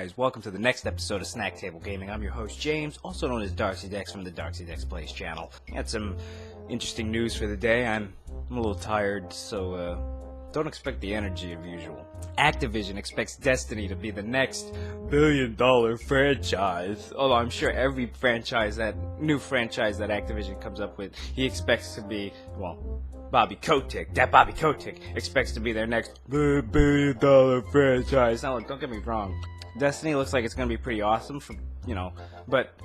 guys, welcome to the next episode of Snack Table Gaming. I'm your host James, also known as DarcyDex from the DarcyDex Plays channel. Got some interesting news for the day. I'm a little tired, so don't expect the energy of usual. Activision expects Destiny to be the next billion-dollar franchise. Although I'm sure every new franchise that Activision comes up with, he expects to be, well, Bobby Kotick expects to be their next billion-dollar franchise. Now look, don't get me wrong. Destiny looks like it's going to be pretty awesome but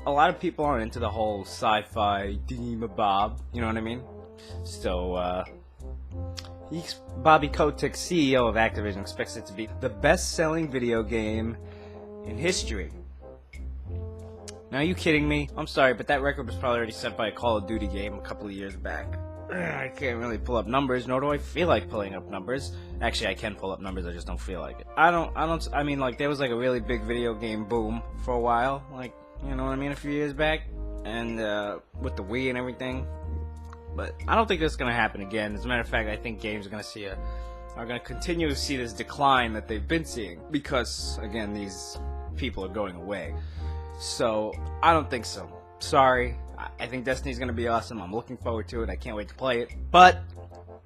a lot of people aren't into the whole sci-fi thingamabob, you know what I mean? So, Bobby Kotick, CEO of Activision, expects it to be the best-selling video game in history. Now, are you kidding me? I'm sorry, but that record was probably already set by a Call of Duty game a couple of years back. I can't really pull up numbers, nor do I feel like pulling up numbers. Actually, I can pull up numbers, I just don't feel like it. I mean, like, there was like a really big video game boom for a while, like, you know what I mean, a few years back, and with the Wii and everything. But I don't think that's gonna happen again. As a matter of fact, I think games are gonna continue to see this decline that they've been seeing because, again, these people are going away. So I don't think so. Sorry. I think Destiny's gonna be awesome. I'm looking forward to it. I can't wait to play it. But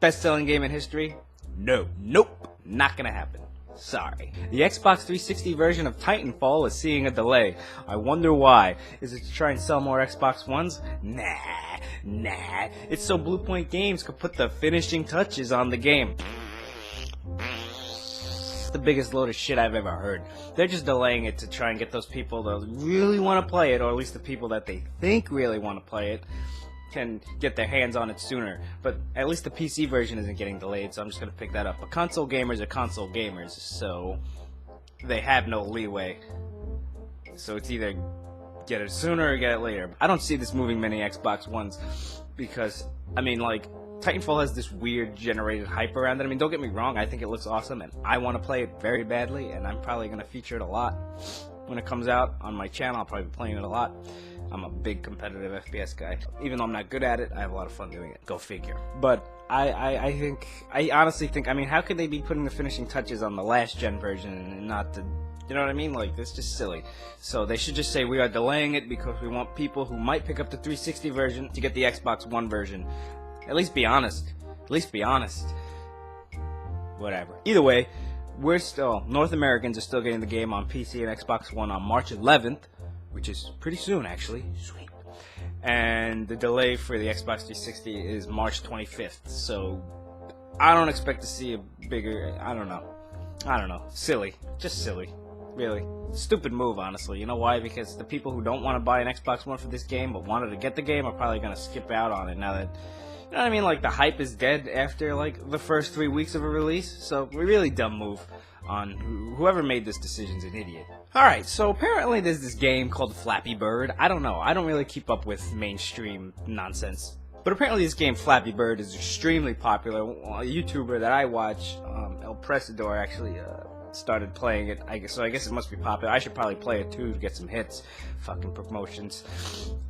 best-selling game in history? Nope, not gonna happen. Sorry. The Xbox 360 version of Titanfall is seeing a delay. I wonder why. Is it to try and sell more Xbox Ones? Nah. It's so Blue Point Games could put the finishing touches on the game. It's the biggest load of shit I've ever heard. They're just delaying it to try and get those people that really want to play it, or at least the people that they think really want to play it, can get their hands on it sooner. But at least the PC version isn't getting delayed, so I'm just going to pick that up. But console gamers are console gamers, so they have no leeway. So it's either get it sooner or get it later. I don't see this moving many Xbox Ones because, I mean, like, Titanfall has this weird generated hype around it. I mean, don't get me wrong, I think it looks awesome, and I want to play it very badly, and I'm probably going to feature it a lot. When it comes out on my channel, I'll probably be playing it a lot. I'm a big competitive FPS guy. Even though I'm not good at it, I have a lot of fun doing it. Go figure. But I honestly think, I mean, how could they be putting the finishing touches on the last gen version and not the, you know what I mean? Like, that's just silly. So they should just say we are delaying it because we want people who might pick up the 360 version to get the Xbox One version. At least be honest. Whatever. Either way, North Americans are still getting the game on PC and Xbox One on March 11th, which is pretty soon, actually. Sweet. And the delay for the Xbox 360 is March 25th. So I don't expect to see a bigger, I don't know. Silly. Just silly. Really. Stupid move, honestly. You know why? Because the people who don't want to buy an Xbox One for this game but wanted to get the game are probably going to skip out on it now that, you know what I mean? Like, the hype is dead after, like, the first 3 weeks of a release. So, a really dumb move on whoever made this decision's an idiot. Alright, so apparently there's this game called Flappy Bird. I don't know. I don't really keep up with mainstream nonsense. But apparently this game, Flappy Bird, is extremely popular. A YouTuber that I watch, El Presador, actually started playing it. I guess it must be popular. I should probably play it too to get some hits. Fucking promotions.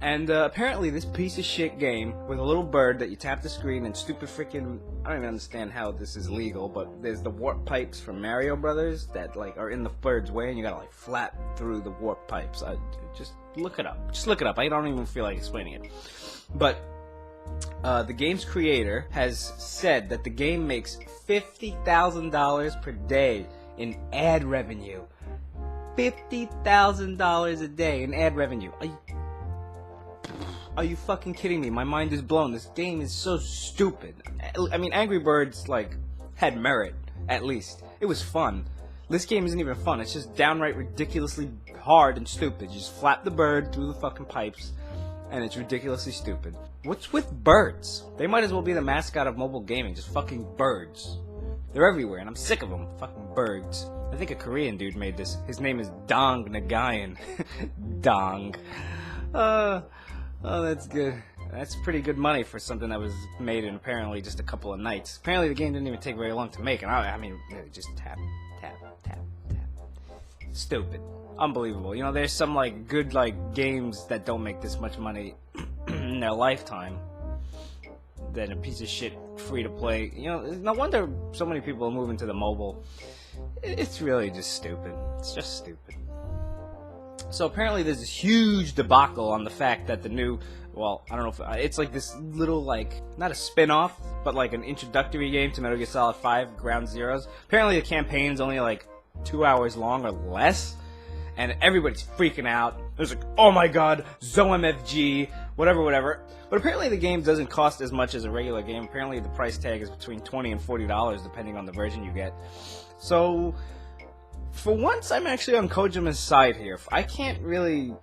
And apparently this piece of shit game with a little bird that you tap the screen and stupid freaking, I don't even understand how this is legal, but there's the warp pipes from Mario Brothers that, like, are in the bird's way and you gotta, like, flap through the warp pipes. Just look it up. I don't even feel like explaining it. But the game's creator has said that the game makes $50,000 per day in ad revenue. $50,000 a day in ad revenue. Are you fucking kidding me? My mind is blown. This game is so stupid. I mean, Angry Birds, like, had merit, at least. It was fun. This game isn't even fun. It's just downright ridiculously hard and stupid. You just flap the bird through the fucking pipes, and it's ridiculously stupid. What's with birds? They might as well be the mascot of mobile gaming. Just fucking birds. They're everywhere, and I'm sick of them. Fucking birds. I think a Korean dude made this. His name is Dong Nagayan. Dong. Oh, that's good. That's pretty good money for something that was made in apparently just a couple of nights. Apparently the game didn't even take very long to make, and I mean, just tap. Stupid. Unbelievable. You know, there's some, like, good, like, games that don't make this much money in their lifetime than a piece of shit free to play. You know, no wonder so many people are moving to the mobile. It's really just stupid. It's just stupid. So apparently there's this huge debacle on the fact that the new, well, I don't know if it's like this little, like, not a spin-off, but like an introductory game to Metal Gear Solid 5 Ground Zeroes. Apparently the campaign's only like 2 hours long or less, and everybody's freaking out. There's like, oh my god, ZOMFG, whatever. But apparently the game doesn't cost as much as a regular game. Apparently the price tag is between $20 and $40 depending on the version you get. So, for once, I'm actually on Kojima's side here. I can't really...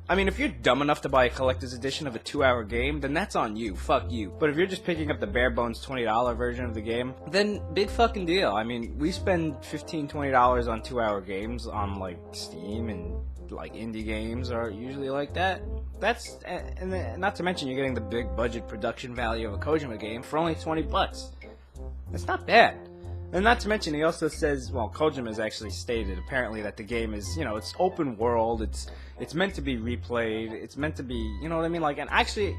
I mean, if you're dumb enough to buy a collector's edition of a 2-hour game, then that's on you. Fuck you. But if you're just picking up the bare bones $20 version of the game, then big fucking deal. I mean, we spend $15, $20 on 2-hour games on, like, Steam, and, like, indie games are usually like that. That's... and not to mention you're getting the big budget production value of a Kojima game for only $20. That's not bad. And not to mention, he also says, well, Kojima has actually stated, apparently, that the game is, you know, it's open world, it's meant to be replayed, it's meant to be, you know what I mean? Like, and actually,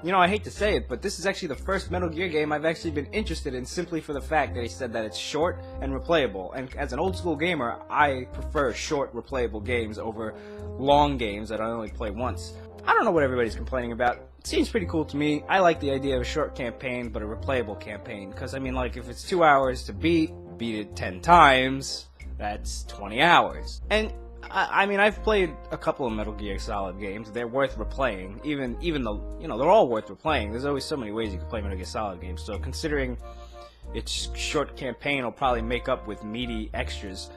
you know, I hate to say it, but this is actually the first Metal Gear game I've actually been interested in simply for the fact that he said that it's short and replayable. And as an old school gamer, I prefer short, replayable games over long games that I only play once. I don't know what everybody's complaining about. It seems pretty cool to me. I like the idea of a short campaign, but a replayable campaign. Because, I mean, like, if it's 2 hours to beat it 10 times, that's 20 hours. And, I mean, I've played a couple of Metal Gear Solid games. They're worth replaying. Even though, you know, they're all worth replaying. There's always so many ways you can play Metal Gear Solid games. So, considering its short campaign will probably make up with meaty extras,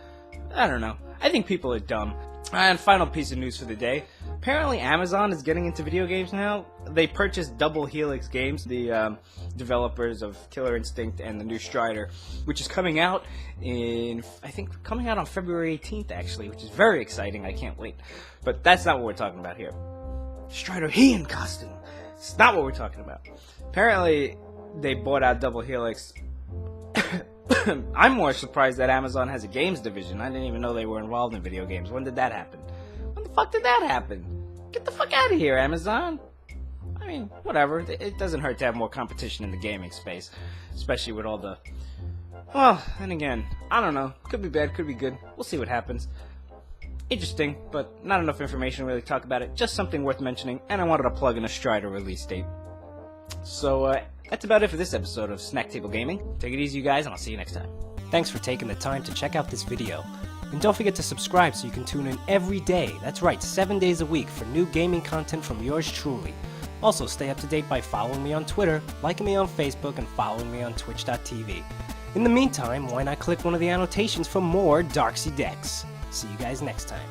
I don't know. I think people are dumb. And final piece of news for the day. Apparently Amazon is getting into video games now. They purchased Double Helix Games, the developers of Killer Instinct and the new Strider, which is coming out on February 18th, actually, which is very exciting. I can't wait. But that's not what we're talking about here. Strider Heian costume. It's not what we're talking about. Apparently, they bought out Double Helix. I'm more surprised that Amazon has a games division. I didn't even know they were involved in video games. When did that happen? When the fuck did that happen? Get the fuck out of here, Amazon. I mean, whatever. It doesn't hurt to have more competition in the gaming space. Especially with all the... Well, and again, I don't know. Could be bad, could be good. We'll see what happens. Interesting, but not enough information to really talk about it. Just something worth mentioning, and I wanted to plug in a Strider release date. So, that's about it for this episode of Snack Table Gaming. Take it easy, you guys, and I'll see you next time. Thanks for taking the time to check out this video. And don't forget to subscribe so you can tune in every day. That's right, 7 days a week for new gaming content from yours truly. Also, stay up to date by following me on Twitter, liking me on Facebook, and following me on Twitch.tv. In the meantime, why not click one of the annotations for more Darksy Decks? See you guys next time.